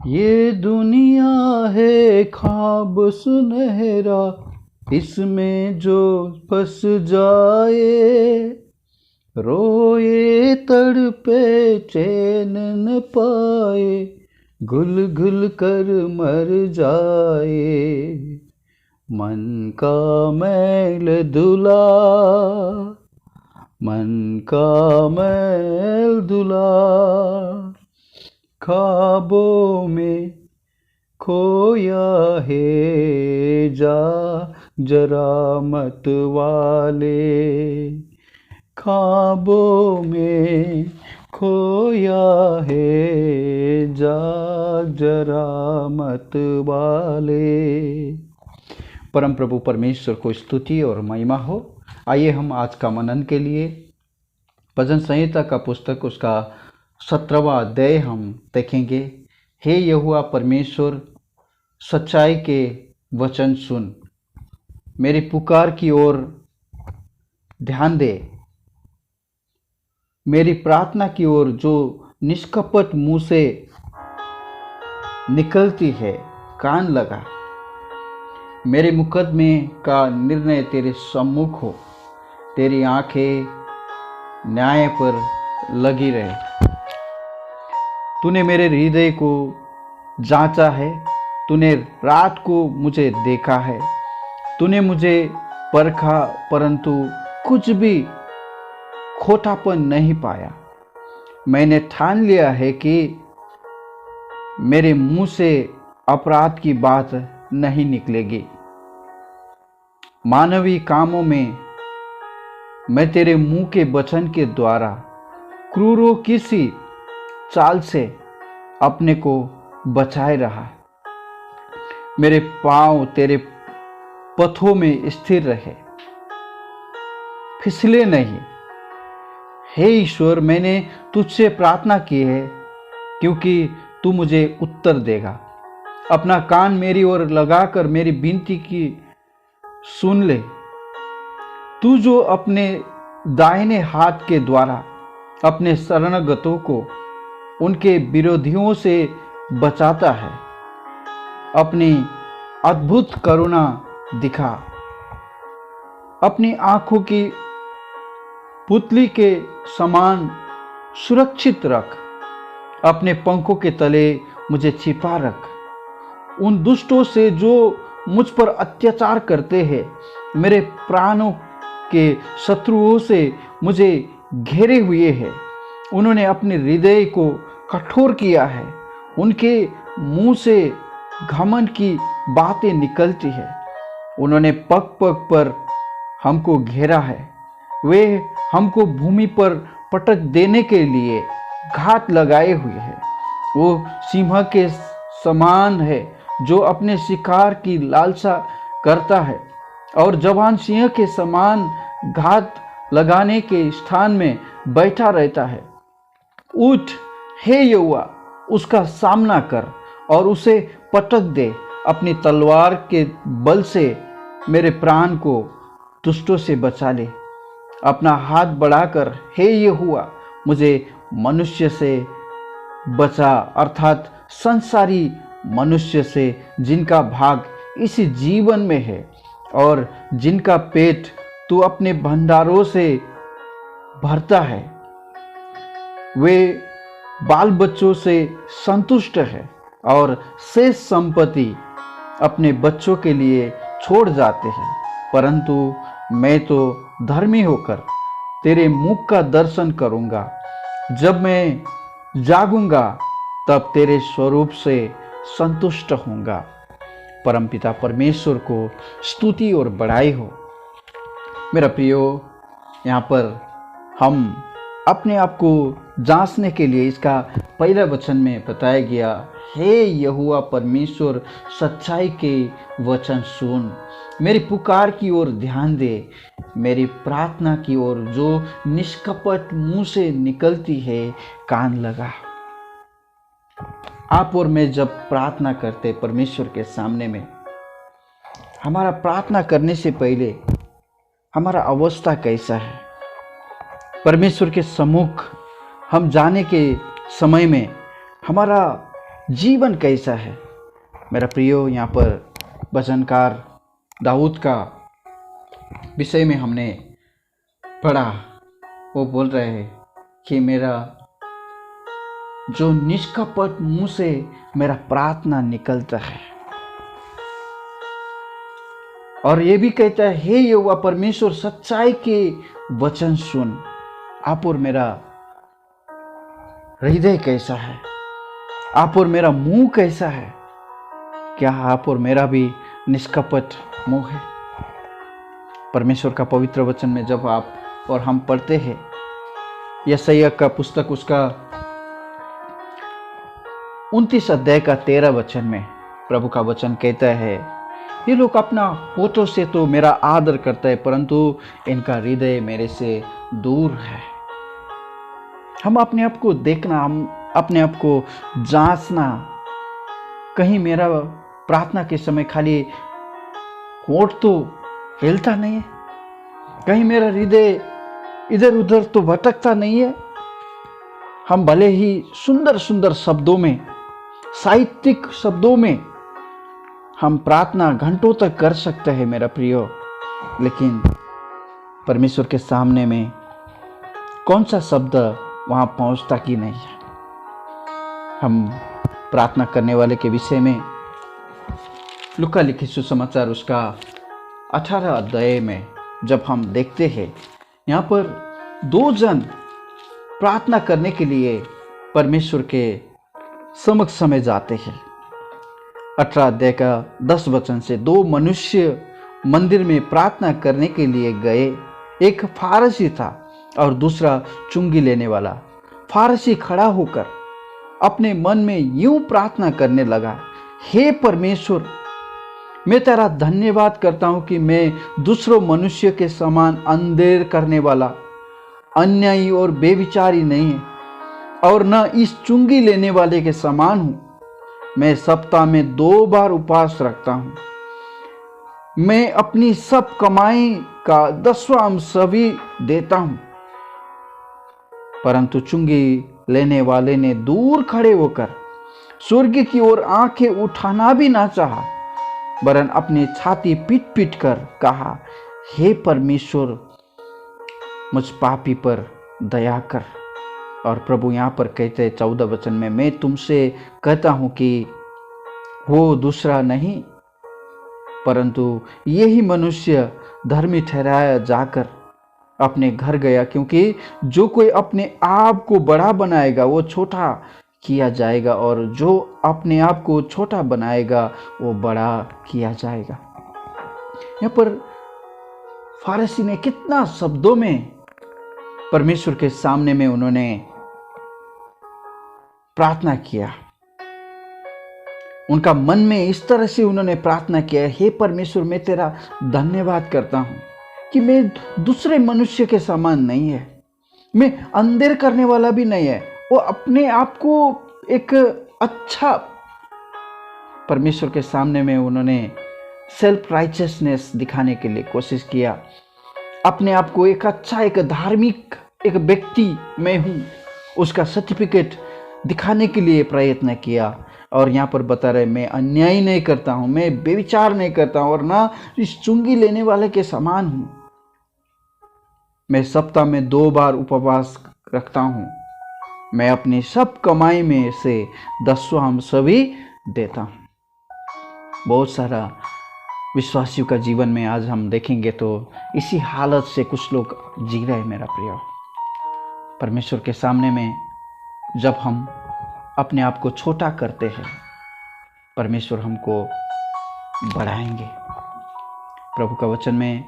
ये दुनिया है ख्वाब सुनहरा, इसमें जो फंस जाए, रोए तड़पे चैन न पाए, घुल घुल कर मर जाए। मन का मैल धुला, मन का मैल धुला, ख्वाबों में खोया है, जा जरा मत वाले, ख्वाबों में खोया है, जा जरा मत वाले। परम प्रभु परमेश्वर को स्तुति और महिमा हो। आइए हम आज का मनन के लिए भजन संहिता का पुस्तक उसका 17वां अध्याय हम देखेंगे। हे यहोवा परमेश्वर, सच्चाई के वचन सुन, मेरी पुकार की ओर ध्यान दे, मेरी प्रार्थना की ओर जो निष्कपट मुंह से निकलती है कान लगा। मेरे मुकदमे का निर्णय तेरे सम्मुख हो, तेरी आंखें न्याय पर लगी रहे। तूने मेरे हृदय को जांचा है, तूने रात को मुझे देखा है, तूने मुझे परखा परंतु कुछ भी खोटापन नहीं पाया। मैंने ठान लिया है कि मेरे मुंह से अपराध की बात नहीं निकलेगी। मानवीय कामों में मैं तेरे मुंह के वचन के द्वारा क्रूरों की सी चाल से अपने को बचाए रहा। मेरे पांव तेरे पथों में स्थिर रहे, फिसले नहीं। हे ईश्वर, मैंने तुझसे प्रार्थना की है क्योंकि तू मुझे उत्तर देगा। अपना कान मेरी ओर लगाकर मेरी विनती की सुन ले। तू जो अपने दाहिने हाथ के द्वारा अपने शरणगतों को उनके विरोधियों से बचाता है, अपनी अद्भुत करुणा दिखा। अपनी आंखों की पुतली के समान सुरक्षित रख, अपने पंखों के तले मुझे छिपा रख। उन दुष्टों से जो मुझ पर अत्याचार करते हैं, मेरे प्राणों के शत्रुओं से मुझे घेरे हुए हैं। उन्होंने अपने हृदय को कठोर किया है, उनके मुंह से घमंड की बातें निकलती है। उन्होंने पग पग पर हमको घेरा है, वे हमको भूमि पर पटक देने के लिए घात लगाए हुए हैं। वो सिंह के समान है जो अपने शिकार की लालसा करता है और जवान सिंह के समान घात लगाने के स्थान में बैठा रहता है। उठ हे यहोवा, उसका सामना कर और उसे पटक दे। अपनी तलवार के बल से मेरे प्राण को दुष्टों से बचा ले। अपना हाथ बढ़ाकर हे यहोवा, मुझे मनुष्य से बचा, अर्थात संसारी मनुष्य से जिनका भाग इसी जीवन में है और जिनका पेट तू अपने भंडारों से भरता है। वे बाल बच्चों से संतुष्ट है और शेष संपत्ति अपने बच्चों के लिए छोड़ जाते हैं। परंतु मैं तो धर्मी होकर तेरे मुख का दर्शन करूंगा। जब मैं जागूंगा तब तेरे स्वरूप से संतुष्ट होऊंगा। परमपिता परमेश्वर को स्तुति और बड़ाई हो। मेरा प्रियो, यहाँ पर हम अपने आप को जांचने के लिए इसका पहला वचन में बताया गया, हे यहोवा परमेश्वर, सच्चाई के वचन सुन, मेरी पुकार की ओर ध्यान दे, मेरी प्रार्थना की ओर जो निष्कपट मुंह से निकलती है कान लगा। आप और मैं जब प्रार्थना करते परमेश्वर के सामने में, हमारा प्रार्थना करने से पहले हमारा अवस्था कैसा है? परमेश्वर के सम्मुख हम जाने के समय में हमारा जीवन कैसा है। मेरा प्रियो, यहाँ पर भजनकार दाऊद का विषय में हमने पढ़ा। वो बोल रहे हैं कि मेरा जो निष्कपट मुंह से मेरा प्रार्थना निकलता है, और ये भी कहता है, हे यहोवा परमेश्वर, सच्चाई के वचन सुन। आप और मेरा हृदय कैसा है, आप और मेरा मुंह कैसा है? क्या आप और मेरा भी निष्कपट मुंह है? परमेश्वर का पवित्र वचन में जब आप और हम पढ़ते हैं, यशायाह का पुस्तक उसका 29 अध्याय का 13 वचन में प्रभु का वचन कहता है, ये लोग अपना होठों से तो मेरा आदर करता है, परंतु इनका हृदय मेरे से दूर है। हम अपने आप को देखना, हम अपने आप को जांचना, कहीं मेरा प्रार्थना के समय खाली होठ तो हिलता नहीं है, कहीं मेरा हृदय इधर उधर तो भटकता नहीं है। हम भले ही सुंदर सुंदर शब्दों में, साहित्यिक शब्दों में हम प्रार्थना घंटों तक कर सकते हैं मेरा प्रियो, लेकिन परमेश्वर के सामने में कौन सा शब्द वहां पहुंचता कि नहीं है। हम प्रार्थना करने वाले के विषय में लूका लिखित सुसमाचार उसका 18 अध्याय में जब हम देखते हैं, यहाँ पर 2 जन प्रार्थना करने के लिए परमेश्वर के समक्ष में जाते हैं। 18 अध्याय का 10 वचन से 2 मनुष्य मंदिर में प्रार्थना करने के लिए गए। एक फारसी था और दूसरा चुंगी लेने वाला। फारसी खड़ा होकर अपने मन में यूं प्रार्थना करने लगा, हे परमेश्वर, मैं तेरा धन्यवाद करता हूं कि मैं दूसरों मनुष्य के समान अंधेर करने वाला, अन्यायी और बेविचारी नहीं है, और न इस चुंगी लेने वाले के समान हूं। मैं सप्ताह में 2 बार उपवास रखता हूं। मैं अपनी सब कमाई का 10वां अंश भी देता हूं। परंतु चुंगी लेने वाले ने दूर खड़े होकर स्वर्ग की ओर आंखें उठाना भी ना चाहा, वरन अपनी छाती पीट पीट कर कहा, हे परमेश्वर, मुझ पापी पर दया कर। और प्रभु यहाँ पर कहते हैं 14 वचन में, मैं तुमसे कहता हूं कि वो दूसरा नहीं, परंतु यही मनुष्य धर्मी ठहराया जाकर अपने घर गया, क्योंकि जो कोई अपने आप को बड़ा बनाएगा वो छोटा किया जाएगा, और जो अपने आप को छोटा बनाएगा वो बड़ा किया जाएगा। यहाँ पर फारसी ने कितना शब्दों में परमेश्वर के सामने में उन्होंने प्रार्थना किया। उनका मन में इस तरह से उन्होंने प्रार्थना किया, हे परमेश्वर, मैं तेरा धन्यवाद करता हूं कि मैं दूसरे मनुष्य के समान नहीं है, मैं अंधेर करने वाला भी नहीं है। वो अपने आप को एक अच्छा, परमेश्वर के सामने में उन्होंने सेल्फ राइचियसनेस दिखाने के लिए कोशिश किया, अपने आप को एक अच्छा, एक धार्मिक एक व्यक्ति मैं हूँ उसका सर्टिफिकेट दिखाने के लिए प्रयत्न किया। और यहाँ पर बता रहे, मैं अन्याय नहीं करता हूँ, मैं बेविचार नहीं करता हूँ, और ना इस चुंगी लेने वाले के समान हूँ। मैं सप्ताह में 2 बार उपवास रखता हूँ। मैं अपनी सब कमाई में से 10वां अंश भी देता हूँ। बहुत सारा विश्वासियों का जीवन में आज हम देखेंगे तो इसी हालत से कुछ लोग जी रहे हैं मेरा प्रिय। परमेश्वर के सामने में जब हम अपने आप को छोटा करते हैं, परमेश्वर हमको बढ़ाएंगे। प्रभु का वचन में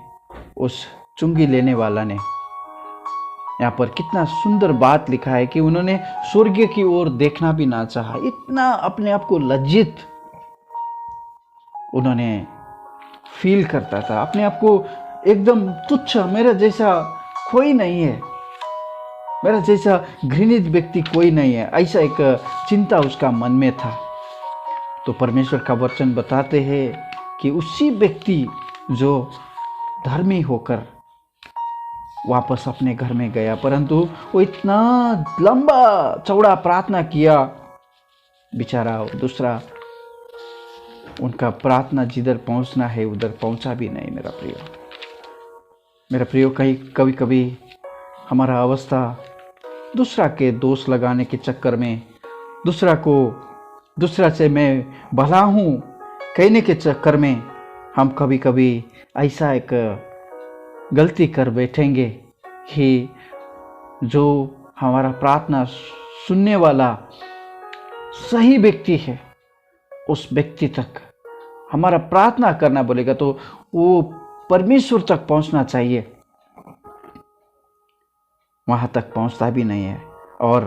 उस चुंगी लेने वाला ने यहाँ पर कितना सुंदर बात लिखा है कि उन्होंने स्वर्ग की ओर देखना भी ना चाहा। इतना अपने आप को लज्जित उन्होंने फील करता था, अपने आप को एकदम तुच्छ, मेरा जैसा कोई नहीं है, मेरा जैसा घृणित व्यक्ति कोई नहीं है, ऐसा एक चिंता उसका मन में था। तो परमेश्वर का वचन बताते हैं कि उसी व्यक्ति जो धर्मी होकर वापस अपने घर में गया, परंतु वो इतना लंबा चौड़ा प्रार्थना किया, बेचारा दूसरा उनका प्रार्थना जिधर पहुंचना है उधर पहुंचा भी नहीं। मेरा प्रियो कभी कभी हमारा अवस्था दूसरा के दोष लगाने के चक्कर में, दूसरा से मैं भला हूँ कहने के चक्कर में हम कभी कभी ऐसा एक गलती कर बैठेंगे कि जो हमारा प्रार्थना सुनने वाला सही व्यक्ति है उस व्यक्ति तक हमारा प्रार्थना करना बोलेगा तो वो परमेश्वर तक पहुंचना चाहिए, वहां तक पहुंचता भी नहीं है। और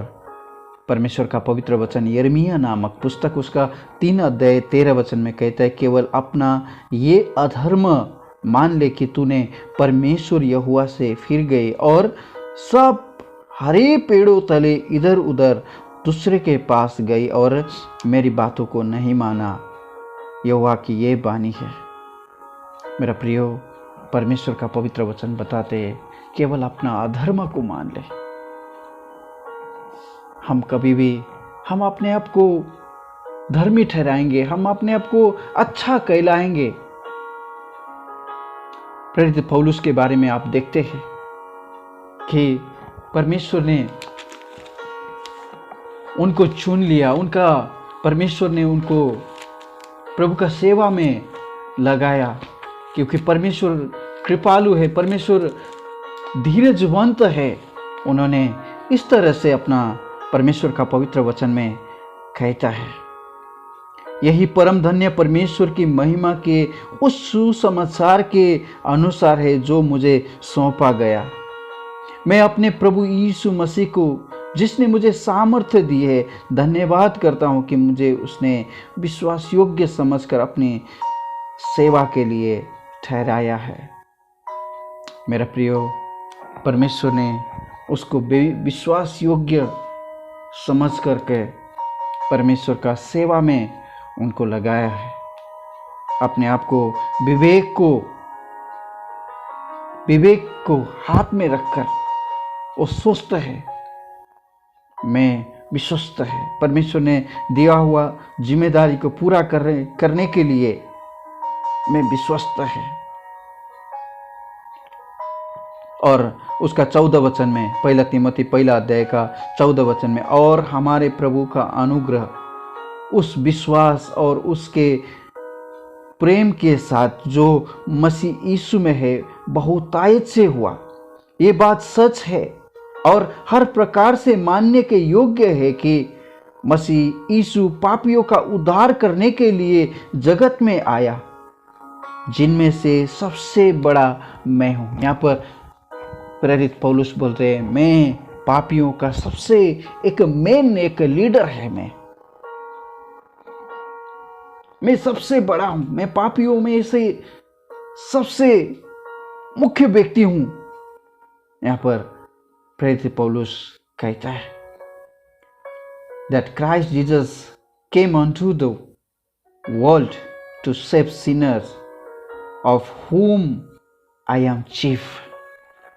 परमेश्वर का पवित्र वचन यिर्मयाह नामक पुस्तक उसका 3 अध्याय 13 वचन में कहता है, केवल अपना ये अधर्म मान ले कि तूने परमेश्वर यहोवा से फिर गए और सब हरे पेड़ों तले इधर उधर दूसरे के पास गई और मेरी बातों को नहीं माना। यहोवा की ये वाणी है। मेरा प्रियो, परमेश्वर का पवित्र वचन बताते हैं केवल अपना अधर्म को मान ले। हम कभी भी हम अपने आप को धर्मी ठहराएंगे, हम अपने आप को अच्छा कहलाएंगे। प्रेरित पौलुस के बारे में आप देखते हैं कि परमेश्वर ने उनको चुन लिया, परमेश्वर ने उनको प्रभु का सेवा में लगाया, क्योंकि परमेश्वर कृपालु है, परमेश्वर धीरजवंत है। उन्होंने इस तरह से अपना परमेश्वर का पवित्र वचन में कहता है, यही परम धन्य परमेश्वर की महिमा के उस सुसमाचार के अनुसार है जो मुझे सौंपा गया। मैं अपने प्रभु यीशु मसीह को जिसने मुझे सामर्थ्य दी है धन्यवाद करता हूँ कि मुझे उसने विश्वास योग्य समझकर अपनी सेवा के लिए ठहराया है। मेरा प्रियो, परमेश्वर ने उसको विश्वास योग्य समझ करके परमेश्वर का सेवा में उनको लगाया है। अपने आप को विवेक को हाथ में रखकर वो स्वस्थ है, मैं विश्वस्त है। परमेश्वर ने दिया हुआ जिम्मेदारी को पूरा करने के लिए मैं विश्वस्त है। और उसका 14 वचन में, 1 तीमुथी 1 अध्याय का 14 वचन में, और हमारे प्रभु का अनुग्रह उस विश्वास और उसके प्रेम के साथ जो मसीह यीशु में है बहुतायत से हुआ। ये बात सच है और हर प्रकार से मानने के योग्य है कि मसीह यीशु पापियों का उद्धार करने के लिए जगत में आया, जिनमें से सबसे बड़ा मैं हूं। यहाँ पर प्रेरित पौलुस बोलते हैं, मैं पापियों का सबसे एक लीडर है। मैं सबसे बड़ा हूं, मैं पापियों में से सबसे मुख्य व्यक्ति हूं। यहाँ पर प्रेरित पौलुस कहता है that Christ Jesus came unto the world to save sinners of whom I am chief।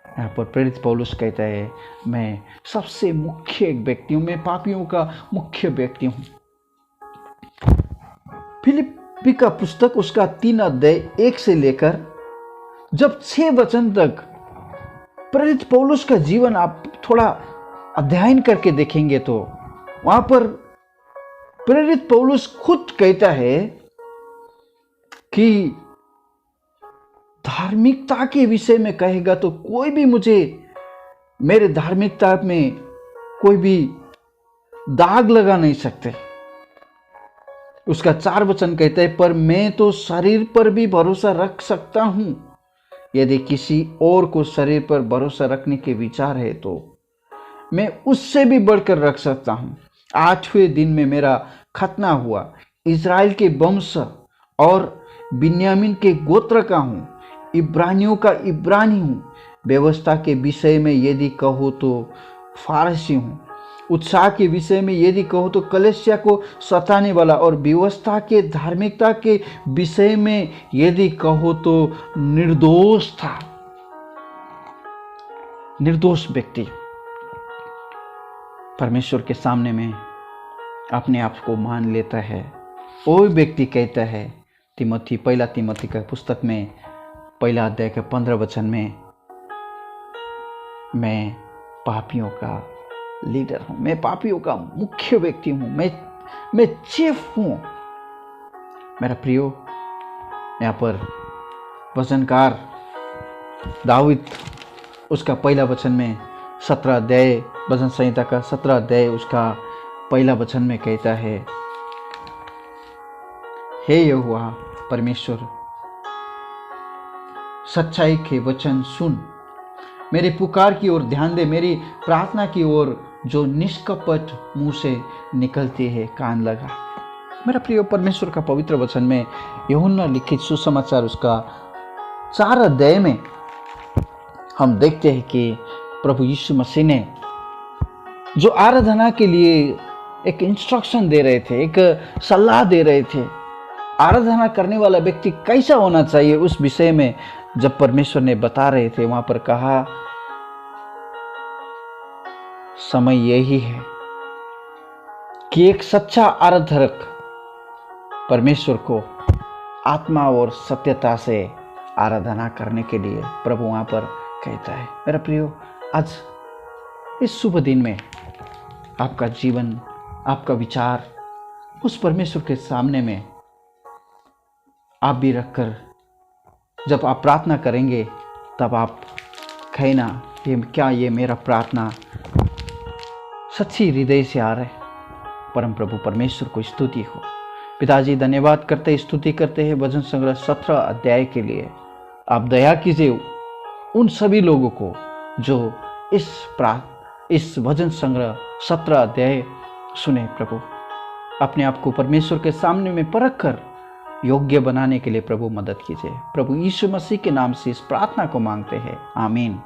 यहाँ पर प्रेरित पौलुस कहता है मैं सबसे मुख्य एक व्यक्ति हूँ, मैं पापियों का मुख्य व्यक्ति हूँ। फिलिप्पी का पुस्तक उसका 3 अध्याय 1 से लेकर जब 6 वचन तक प्रेरित पौलुस का जीवन आप थोड़ा अध्ययन करके देखेंगे तो वहां पर प्रेरित पौलुस खुद कहता है कि धार्मिकता के विषय में कहेगा तो कोई भी मुझे मेरे धार्मिकता में कोई भी दाग लगा नहीं सकते। उसका 4 वचन कहता है, पर मैं तो शरीर पर भी भरोसा रख सकता हूं। यदि किसी और को शरीर पर भरोसा रखने के विचार है तो मैं उससे भी बढ़कर रख सकता हूं। 8वें दिन में मेरा खतना हुआ, इज़राइल के वंश और बिन्यामीन के गोत्र का हूं, इब्रानियों का इब्रानी हूं। व्यवस्था के विषय में यदि कहो तो फारसी हूँ, उत्साह के विषय में यदि कहो तो कलेसिया को सताने वाला, और व्यवस्था के धार्मिकता के विषय में यदि कहो तो निर्दोष था, निर्दोष व्यक्ति। परमेश्वर के सामने में अपने आप को मान लेता है, वो व्यक्ति कहता है पहला तिमोथी का पुस्तक में पहला अध्याय के 15 वचन में, मैं पापियों का लीडर हूं, मैं पापियों का मुख्य व्यक्ति हूं, मैं चीफ हूं। मेरा प्रियो, यहाँ पर वचनकार दाऊद उसका पहला वचन में 17 अध्याय, भजन संहिता का 17 अध्याय उसका पहला वचन में कहता है, हे यहोवा परमेश्वर, सच्चाई के वचन सुन, मेरी पुकार की ओर ध्यान दे, मेरी प्रार्थना की ओर जो निष्कपट मुंह से निकलती है कान लगा। मेरा प्रिय, परमेश्वर का पवित्र वचन में यूहन्ना लिखित सुसमाचार उसका 4 अध्याय में हम देखते हैं कि प्रभु यीशु मसीह ने जो आराधना के लिए एक इंस्ट्रक्शन दे रहे थे, एक सलाह दे रहे थे, आराधना करने वाला व्यक्ति कैसा होना चाहिए, उस विषय में जब परमेश्वर ने बता रहे थे, वहां पर कहा समय यही है कि एक सच्चा आराधक परमेश्वर को आत्मा और सत्यता से आराधना करने के लिए प्रभु वहां पर कहता है। मेरा प्रियो, आज इस शुभ दिन में आपका जीवन, आपका विचार उस परमेश्वर के सामने में आप भी रखकर जब आप प्रार्थना करेंगे तब आप कहना, ये मेरा प्रार्थना सच्ची हृदय से आ रहा है। परम प्रभु परमेश्वर को स्तुति हो। पिताजी, धन्यवाद करते स्तुति करते हैं भजन संग्रह 17 अध्याय के लिए। आप दया कीजिए उन सभी लोगों को जो इस भजन संग्रह 17 अध्याय सुने। प्रभु, अपने आप को परमेश्वर के सामने में परख कर योग्य बनाने के लिए प्रभु मदद कीजिए। प्रभु यीशु मसीह के नाम से इस प्रार्थना को मांगते हैं, आमीन।